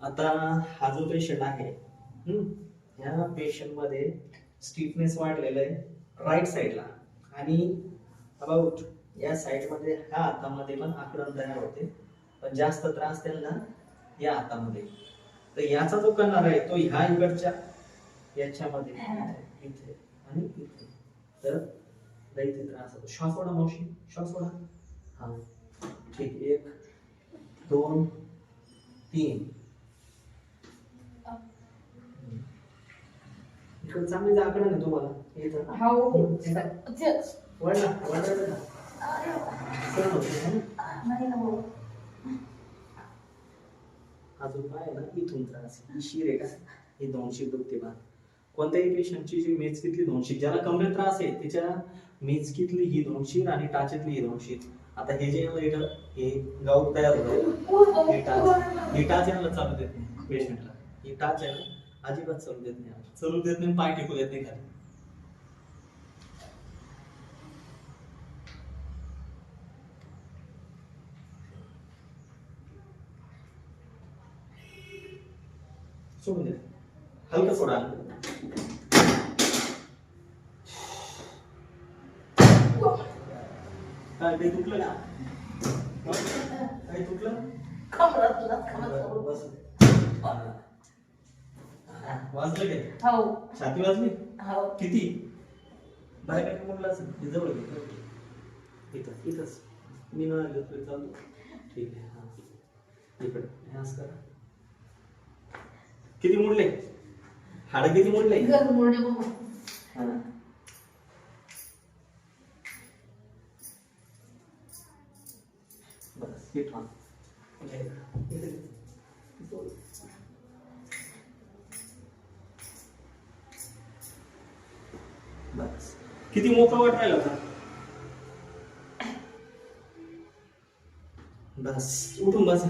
आता हा जो पेशंट आहे, ह्या पेशंट मध्ये स्टिफनेस वाढलेला आहे राईट साईडला, आणि अबाउट या साईड मध्ये ह्या हातामध्ये पण आकडण तयार होते, पण जास्त त्रास त्यांना या हातामध्ये. तर याचा जो करणार आहे तो ह्या इकडच्या याच्यामध्ये इथे आणि इथे. तर इथे त्रास होतो. श्वास ओढा मावशी, श्वास ओढा. हा ठीक, 1 2 3. इकडे चांगली जागा नाही तुम्हाला इथं. हो वळला वळला सहन होते ना. अजून काय ना इथून त्रास, ही शिर आहे का, ही 200 दुखते बा. कोणत्याही पेशंटची जी मेचकीतली 200, ज्याला कमरेत त्रास आहे त्याच्या मेचकीतली ही 200 आणि टाचेतली ही 200. आता हे जे इथं हे गाऊट तयार होतं, हे टाच याला चालू देत नाही पेशंटला. ही टाच आहे ना अजिबात चालू देत नाही, चालू देत नाही, पाय टेकू देत नाही खाली. सोडून दे, हलका सोडा. काय ते तुटलं का? काय तुटलं? बस. वाजलं काय? छाती वाजली? किती? बाहेर काय मुडलं असेल? हे जवळ घे. इथं इथंच मी न घेतोय चालतो. ठीक आहे. हा इकडे हे असं करा. किती मोडले? हाड किती मोडले? बस हे ठेवा. बस किती मोकळं वाट राहिला होता. बस उठून बसा.